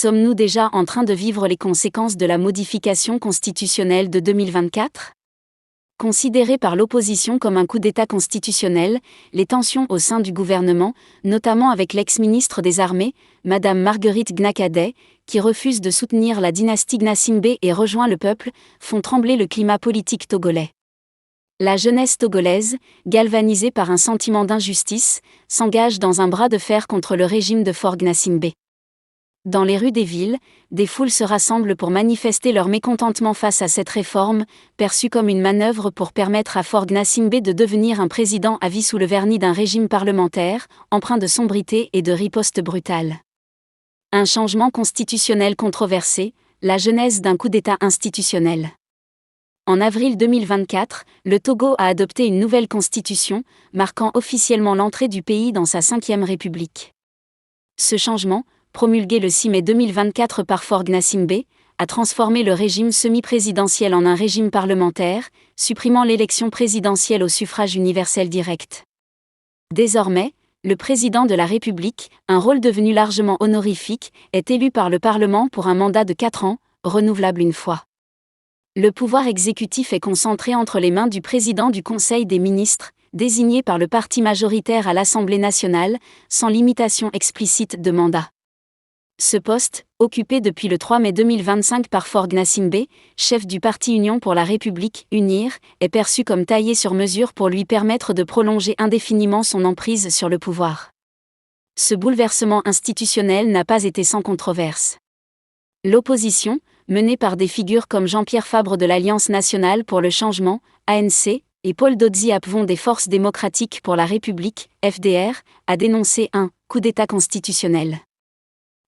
Sommes-nous déjà en train de vivre les conséquences de la modification constitutionnelle de 2024 ? Considérées par l'opposition comme un coup d'État constitutionnel, les tensions au sein du gouvernement, notamment avec l'ex-ministre des Armées, Madame Marguerite Gnakadé, qui refuse de soutenir la dynastie Gnassingbé et rejoint le peuple, font trembler le climat politique togolais. La jeunesse togolaise, galvanisée par un sentiment d'injustice, s'engage dans un bras de fer contre le régime de Faure Gnassingbé. Dans les rues des villes, des foules se rassemblent pour manifester leur mécontentement face à cette réforme, perçue comme une manœuvre pour permettre à Faure Gnassingbé de devenir un président à vie sous le vernis d'un régime parlementaire, empreint de sombrité et de riposte brutale. Un changement constitutionnel controversé, la genèse d'un coup d'État institutionnel. En avril 2024, le Togo a adopté une nouvelle constitution, marquant officiellement l'entrée du pays dans sa 5e république. Ce changement, promulgué le 6 mai 2024 par Faure Gnassingbé, a transformé le régime semi-présidentiel en un régime parlementaire, supprimant l'élection présidentielle au suffrage universel direct. Désormais, le président de la République, un rôle devenu largement honorifique, est élu par le Parlement pour un mandat de 4 ans, renouvelable une fois. Le pouvoir exécutif est concentré entre les mains du président du Conseil des ministres, désigné par le parti majoritaire à l'Assemblée nationale, sans limitation explicite de mandat. Ce poste, occupé depuis le 3 mai 2025 par Faure Gnassingbé, chef du parti Union pour la République, UNIR, est perçu comme taillé sur mesure pour lui permettre de prolonger indéfiniment son emprise sur le pouvoir. Ce bouleversement institutionnel n'a pas été sans controverse. L'opposition, menée par des figures comme Jean-Pierre Fabre de l'Alliance nationale pour le changement, ANC, et Paul Dodzi Apvon des Forces démocratiques pour la République, FDR, a dénoncé un « coup d'État constitutionnel ».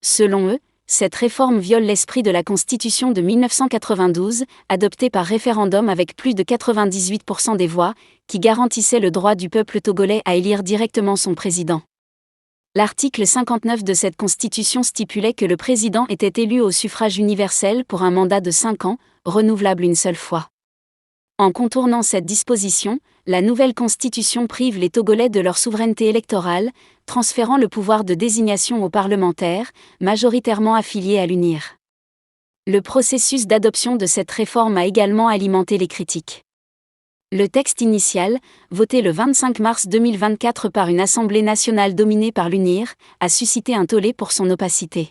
Selon eux, cette réforme viole l'esprit de la Constitution de 1992, adoptée par référendum avec plus de 98% des voix, qui garantissait le droit du peuple togolais à élire directement son président. L'article 59 de cette Constitution stipulait que le président était élu au suffrage universel pour un mandat de 5 ans, renouvelable une seule fois. En contournant cette disposition, la nouvelle Constitution prive les Togolais de leur souveraineté électorale, transférant le pouvoir de désignation aux parlementaires, majoritairement affiliés à l'UNIR. Le processus d'adoption de cette réforme a également alimenté les critiques. Le texte initial, voté le 25 mars 2024 par une Assemblée nationale dominée par l'UNIR, a suscité un tollé pour son opacité.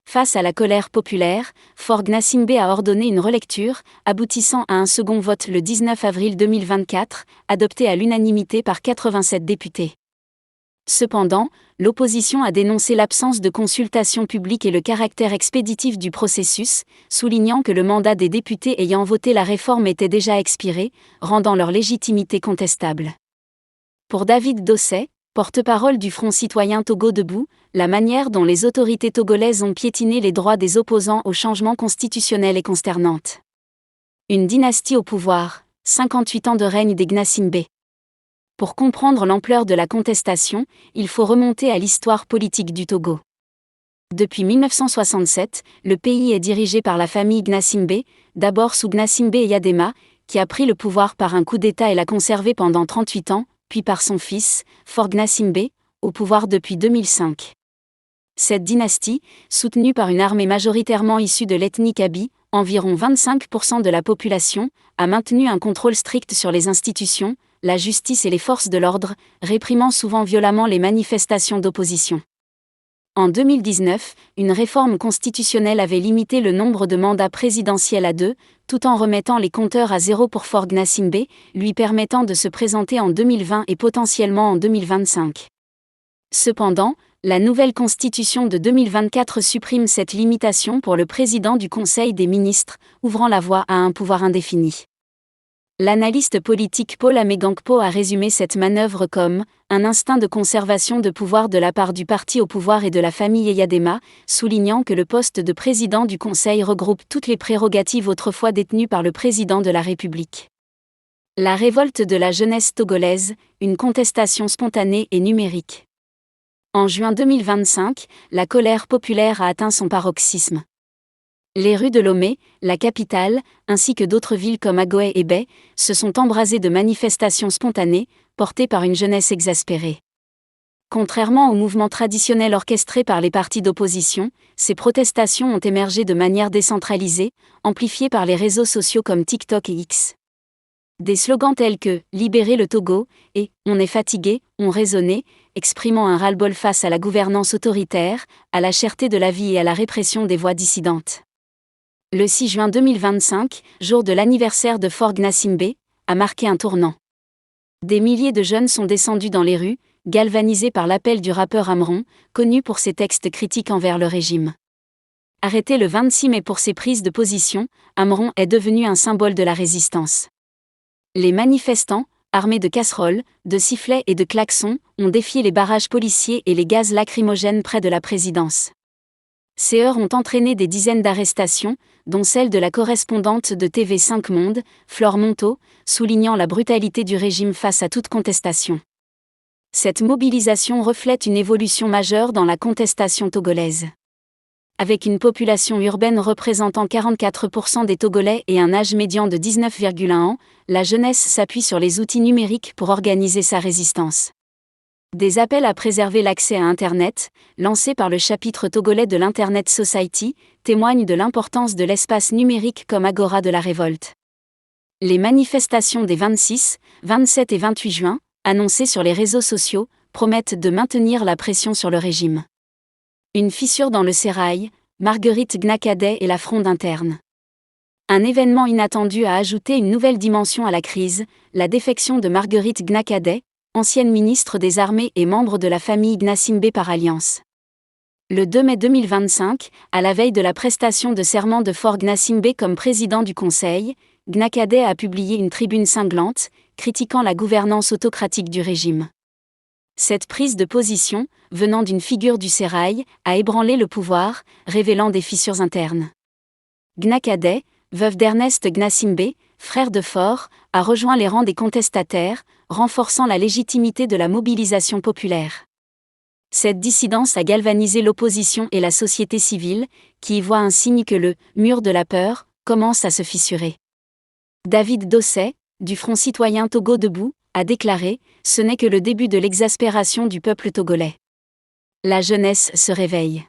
Face à la colère populaire, Faure Gnassingbé a ordonné une relecture, aboutissant à un second vote le 19 avril 2024, adopté à l'unanimité par 87 députés. Cependant, l'opposition a dénoncé l'absence de consultation publique et le caractère expéditif du processus, soulignant que le mandat des députés ayant voté la réforme était déjà expiré, rendant leur légitimité contestable. Pour David Dosset, porte-parole du Front citoyen Togo debout, la manière dont les autorités togolaises ont piétiné les droits des opposants au changement constitutionnel est consternante. Une dynastie au pouvoir, 58 ans de règne des Gnassingbé. Pour comprendre l'ampleur de la contestation, il faut remonter à l'histoire politique du Togo. Depuis 1967, le pays est dirigé par la famille Gnassingbé, d'abord sous Gnassingbé Eyadema, qui a pris le pouvoir par un coup d'État et l'a conservé pendant 38 ans, puis par son fils, Faure Gnassingbé, au pouvoir depuis 2005. Cette dynastie, soutenue par une armée majoritairement issue de l'ethnie Kaby, environ 25% de la population, a maintenu un contrôle strict sur les institutions, la justice et les forces de l'ordre, réprimant souvent violemment les manifestations d'opposition. En 2019, une réforme constitutionnelle avait limité le nombre de mandats présidentiels à 2, tout en remettant les compteurs à 0 pour Faure Gnassingbé, lui permettant de se présenter en 2020 et potentiellement en 2025. Cependant, la nouvelle Constitution de 2024 supprime cette limitation pour le président du Conseil des ministres, ouvrant la voie à un pouvoir indéfini. L'analyste politique Paul Amegangpo a résumé cette manœuvre comme « un instinct de conservation de pouvoir de la part du parti au pouvoir et de la famille Eyadema », soulignant que le poste de président du Conseil regroupe toutes les prérogatives autrefois détenues par le président de la République. La révolte de la jeunesse togolaise, une contestation spontanée et numérique. En juin 2025, la colère populaire a atteint son paroxysme. Les rues de Lomé, la capitale, ainsi que d'autres villes comme Agoé et Bay, se sont embrasées de manifestations spontanées, portées par une jeunesse exaspérée. Contrairement aux mouvements traditionnels orchestrés par les partis d'opposition, ces protestations ont émergé de manière décentralisée, amplifiées par les réseaux sociaux comme TikTok et X. Des slogans tels que « Libérez le Togo » et « On est fatigué » ont résonné, exprimant un ras-le-bol face à la gouvernance autoritaire, à la cherté de la vie et à la répression des voix dissidentes. Le 6 juin 2025, jour de l'anniversaire de Faure Gnassingbé, a marqué un tournant. Des milliers de jeunes sont descendus dans les rues, galvanisés par l'appel du rappeur Amron, connu pour ses textes critiques envers le régime. Arrêté le 26 mai pour ses prises de position, Amron est devenu un symbole de la résistance. Les manifestants, armés de casseroles, de sifflets et de klaxons, ont défié les barrages policiers et les gaz lacrymogènes près de la présidence. Ces heurts ont entraîné des dizaines d'arrestations, dont celle de la correspondante de TV5 Monde, Flore Monteau, soulignant la brutalité du régime face à toute contestation. Cette mobilisation reflète une évolution majeure dans la contestation togolaise. Avec une population urbaine représentant 44% des Togolais et un âge médian de 19,1 ans, la jeunesse s'appuie sur les outils numériques pour organiser sa résistance. Des appels à préserver l'accès à Internet, lancés par le chapitre togolais de l'Internet Society, témoignent de l'importance de l'espace numérique comme agora de la révolte. Les manifestations des 26, 27 et 28 juin, annoncées sur les réseaux sociaux, promettent de maintenir la pression sur le régime. Une fissure dans le sérail, Marguerite Gnakadé et la fronde interne. Un événement inattendu a ajouté une nouvelle dimension à la crise, la défection de Marguerite Gnakadé, ancienne ministre des Armées et membre de la famille Gnassingbé par alliance. Le 2 mai 2025, à la veille de la prestation de serment de Faure Gnassingbé comme président du Conseil, Gnakadé a publié une tribune cinglante, critiquant la gouvernance autocratique du régime. Cette prise de position, venant d'une figure du sérail, a ébranlé le pouvoir, révélant des fissures internes. Gnakadé, veuve d'Ernest Gnassingbé, frère de Faure, a rejoint les rangs des contestataires, renforçant la légitimité de la mobilisation populaire. Cette dissidence a galvanisé l'opposition et la société civile, qui y voit un signe que le « mur de la peur » commence à se fissurer. David Dosset, du Front citoyen Togo debout, a déclaré « Ce n'est que le début de l'exaspération du peuple togolais. La jeunesse se réveille ».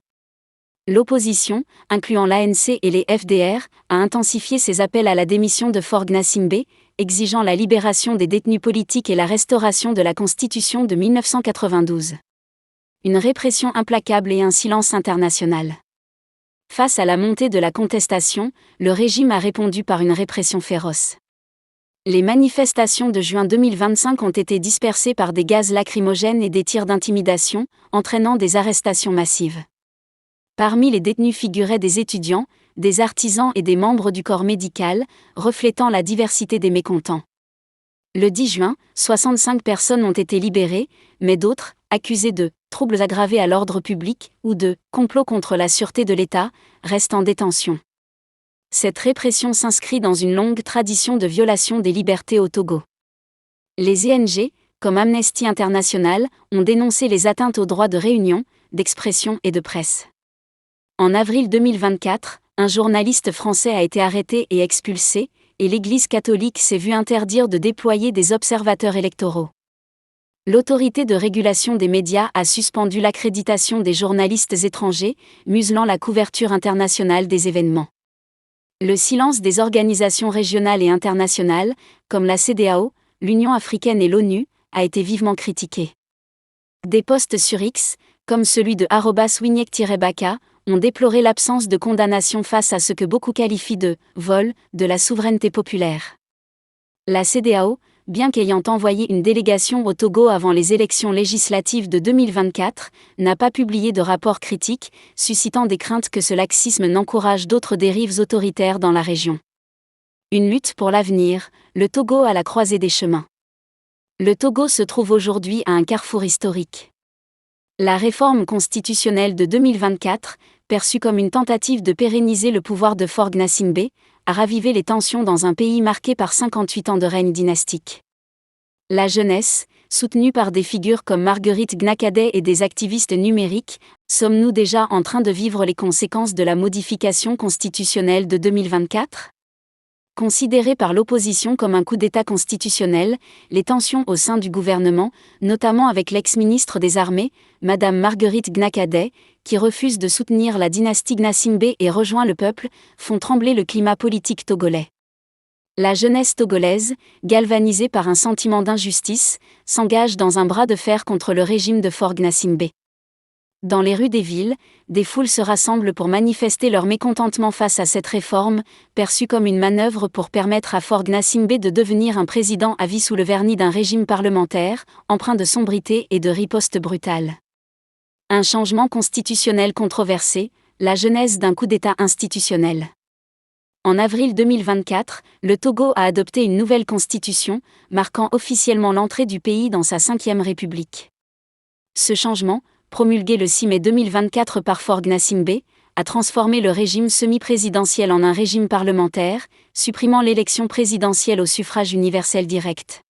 L'opposition, incluant l'ANC et les FDR, a intensifié ses appels à la démission de Faure Gnassingbé, exigeant la libération des détenus politiques et la restauration de la Constitution de 1992. Une répression implacable et un silence international. Face à la montée de la contestation, le régime a répondu par une répression féroce. Les manifestations de juin 2025 ont été dispersées par des gaz lacrymogènes et des tirs d'intimidation, entraînant des arrestations massives. Parmi les détenus figuraient des étudiants, des artisans et des membres du corps médical, reflétant la diversité des mécontents. Le 10 juin, 65 personnes ont été libérées, mais d'autres, accusées de « troubles aggravés à l'ordre public » ou de « complot contre la sûreté de l'État », restent en détention. Cette répression s'inscrit dans une longue tradition de violation des libertés au Togo. Les ONG, comme Amnesty International, ont dénoncé les atteintes aux droits de réunion, d'expression et de presse. En avril 2024, un journaliste français a été arrêté et expulsé, et l'Église catholique s'est vue interdire de déployer des observateurs électoraux. L'autorité de régulation des médias a suspendu l'accréditation des journalistes étrangers, muselant la couverture internationale des événements. Le silence des organisations régionales et internationales, comme la CEDEAO, l'Union africaine et l'ONU, a été vivement critiqué. Des posts sur X, comme celui de @Winiek-Baka, ont déploré l'absence de condamnation face à ce que beaucoup qualifient de « vol » de la souveraineté populaire. La CEDEAO, bien qu'ayant envoyé une délégation au Togo avant les élections législatives de 2024, n'a pas publié de rapport critique, suscitant des craintes que ce laxisme n'encourage d'autres dérives autoritaires dans la région. Une lutte pour l'avenir, le Togo à la croisée des chemins. Le Togo se trouve aujourd'hui à un carrefour historique. La réforme constitutionnelle de 2024, perçue comme une tentative de pérenniser le pouvoir de Faure Gnassingbé, a ravivé les tensions dans un pays marqué par 58 ans de règne dynastique. La jeunesse, soutenue par des figures comme Marguerite Gnakadé et des activistes numériques, sommes-nous déjà en train de vivre les conséquences de la modification constitutionnelle de 2024 ? Considéré par l'opposition comme un coup d'État constitutionnel, les tensions au sein du gouvernement, notamment avec l'ex-ministre des Armées, Madame Marguerite Gnakadé, qui refuse de soutenir la dynastie Gnassingbé et rejoint le peuple, font trembler le climat politique togolais. La jeunesse togolaise, galvanisée par un sentiment d'injustice, s'engage dans un bras de fer contre le régime de Faure Gnassingbé. Dans les rues des villes, des foules se rassemblent pour manifester leur mécontentement face à cette réforme, perçue comme une manœuvre pour permettre à Faure Gnassingbé de devenir un président à vie sous le vernis d'un régime parlementaire, empreint de sombrité et de riposte brutale. Un changement constitutionnel controversé, la genèse d'un coup d'État institutionnel. En avril 2024, le Togo a adopté une nouvelle constitution, marquant officiellement l'entrée du pays dans sa 5e république. Ce changement, promulgué le 6 mai 2024 par Faure Gnassingbé, a transformé le régime semi-présidentiel en un régime parlementaire, supprimant l'élection présidentielle au suffrage universel direct.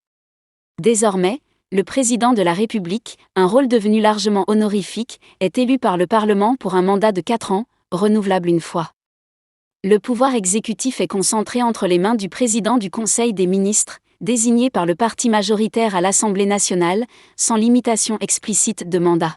Désormais, le président de la République, un rôle devenu largement honorifique, est élu par le Parlement pour un mandat de 4 ans, renouvelable une fois. Le pouvoir exécutif est concentré entre les mains du président du Conseil des ministres, désigné par le parti majoritaire à l'Assemblée nationale, sans limitation explicite de mandat.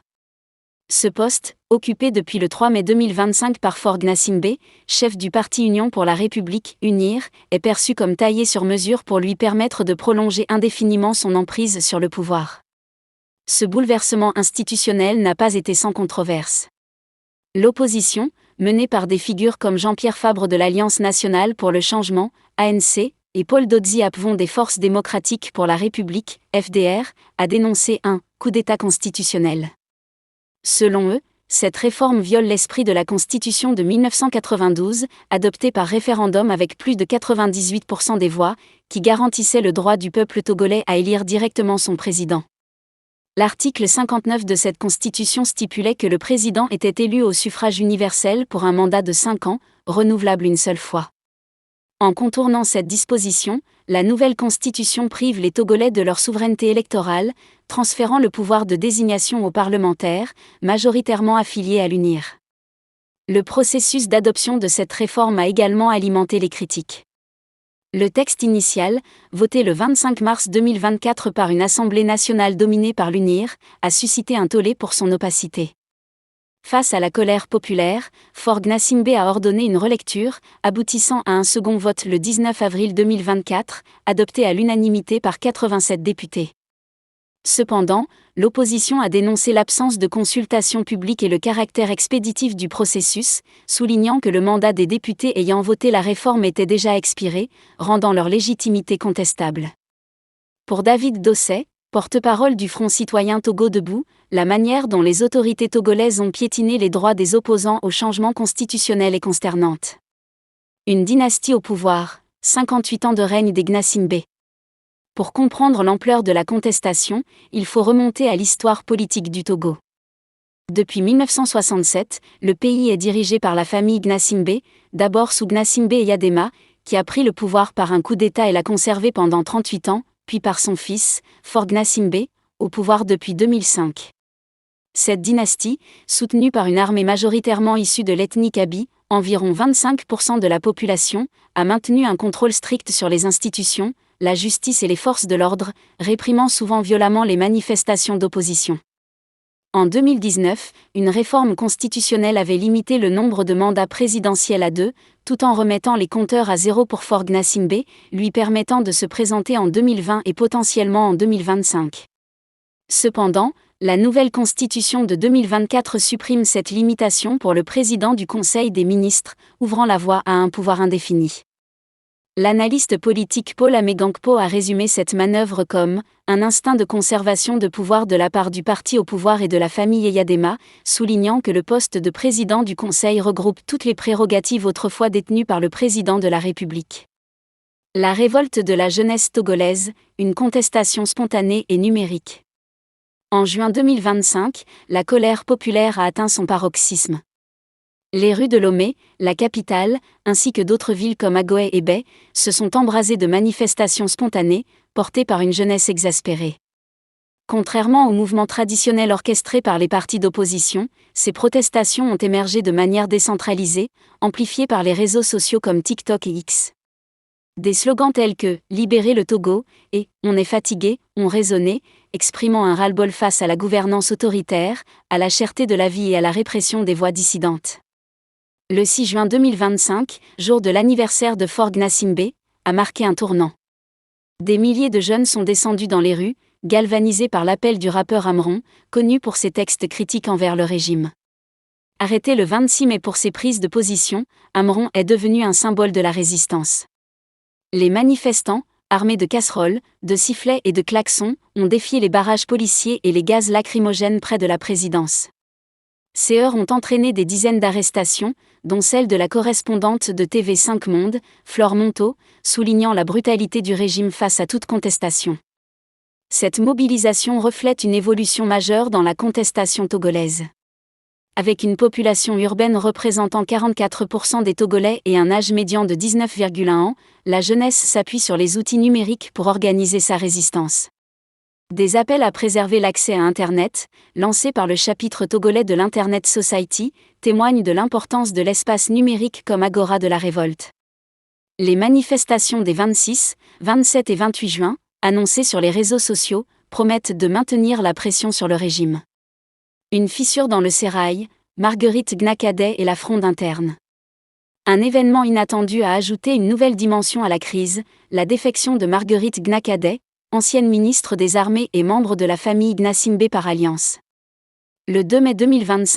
Ce poste, occupé depuis le 3 mai 2025 par Faure Gnassingbé, chef du parti Union pour la République, UNIR, est perçu comme taillé sur mesure pour lui permettre de prolonger indéfiniment son emprise sur le pouvoir. Ce bouleversement institutionnel n'a pas été sans controverse. L'opposition, menée par des figures comme Jean-Pierre Fabre de l'Alliance nationale pour le changement, ANC, et Paul Dodzi Apvon des Forces démocratiques pour la République, FDR, a dénoncé un « coup d'État constitutionnel ». Selon eux, cette réforme viole l'esprit de la Constitution de 1992, adoptée par référendum avec plus de 98% des voix, qui garantissait le droit du peuple togolais à élire directement son président. L'article 59 de cette Constitution stipulait que le président était élu au suffrage universel pour un mandat de 5 ans, renouvelable une seule fois. En contournant cette disposition, la nouvelle Constitution prive les Togolais de leur souveraineté électorale, transférant le pouvoir de désignation aux parlementaires, majoritairement affiliés à l'UNIR. Le processus d'adoption de cette réforme a également alimenté les critiques. Le texte initial, voté le 25 mars 2024 par une Assemblée nationale dominée par l'UNIR, a suscité un tollé pour son opacité. Face à la colère populaire, Faure Gnassingbé a ordonné une relecture, aboutissant à un second vote le 19 avril 2024, adopté à l'unanimité par 87 députés. Cependant, l'opposition a dénoncé l'absence de consultation publique et le caractère expéditif du processus, soulignant que le mandat des députés ayant voté la réforme était déjà expiré, rendant leur légitimité contestable. Pour David Dosset, porte-parole du Front citoyen Togo debout, la manière dont les autorités togolaises ont piétiné les droits des opposants au changement constitutionnel est consternante. Une dynastie au pouvoir, 58 ans de règne des Gnassingbé. Pour comprendre l'ampleur de la contestation, il faut remonter à l'histoire politique du Togo. Depuis 1967, le pays est dirigé par la famille Gnassingbé, d'abord sous Gnassingbé Eyadema, qui a pris le pouvoir par un coup d'État et l'a conservé pendant 38 ans, puis par son fils, Faure Gnassingbé, au pouvoir depuis 2005. Cette dynastie, soutenue par une armée majoritairement issue de l'ethnie Kaby, environ 25% de la population, a maintenu un contrôle strict sur les institutions, la justice et les forces de l'ordre, réprimant souvent violemment les manifestations d'opposition. En 2019, une réforme constitutionnelle avait limité le nombre de mandats présidentiels à 2, tout en remettant les compteurs à 0 pour Faure Gnassingbé, lui permettant de se présenter en 2020 et potentiellement en 2025. Cependant, la nouvelle Constitution de 2024 supprime cette limitation pour le président du Conseil des ministres, ouvrant la voie à un pouvoir indéfini. L'analyste politique Paul Amegangpo a résumé cette manœuvre comme « un instinct de conservation de pouvoir de la part du parti au pouvoir et de la famille Eyadema », soulignant que le poste de président du Conseil regroupe toutes les prérogatives autrefois détenues par le président de la République. La révolte de la jeunesse togolaise, une contestation spontanée et numérique. En juin 2025, la colère populaire a atteint son paroxysme. Les rues de Lomé, la capitale, ainsi que d'autres villes comme Agoé et Bay, se sont embrasées de manifestations spontanées, portées par une jeunesse exaspérée. Contrairement aux mouvements traditionnels orchestrés par les partis d'opposition, ces protestations ont émergé de manière décentralisée, amplifiées par les réseaux sociaux comme TikTok et X. Des slogans tels que « Libérer le Togo » et « On est fatigué » ont résonné, exprimant un ras-le-bol face à la gouvernance autoritaire, à la cherté de la vie et à la répression des voix dissidentes. Le 6 juin 2025, jour de l'anniversaire de Faure Gnassingbé, a marqué un tournant. Des milliers de jeunes sont descendus dans les rues, galvanisés par l'appel du rappeur Amron, connu pour ses textes critiques envers le régime. Arrêté le 26 mai pour ses prises de position, Amron est devenu un symbole de la résistance. Les manifestants, armés de casseroles, de sifflets et de klaxons, ont défié les barrages policiers et les gaz lacrymogènes près de la présidence. Ces heurts ont entraîné des dizaines d'arrestations, dont celle de la correspondante de TV5 Monde, Flore Monteau, soulignant la brutalité du régime face à toute contestation. Cette mobilisation reflète une évolution majeure dans la contestation togolaise. Avec une population urbaine représentant 44% des Togolais et un âge médian de 19,1 ans, la jeunesse s'appuie sur les outils numériques pour organiser sa résistance. Des appels à préserver l'accès à Internet, lancés par le chapitre togolais de l'Internet Society, témoignent de l'importance de l'espace numérique comme agora de la révolte. Les manifestations des 26, 27 et 28 juin, annoncées sur les réseaux sociaux, promettent de maintenir la pression sur le régime. Une fissure dans le sérail, Marguerite Gnakadé et la fronde interne. Un événement inattendu a ajouté une nouvelle dimension à la crise, la défection de Marguerite Gnakadé, ancienne ministre des Armées et membre de la famille Gnassingbé par alliance. Le 2 mai 2025,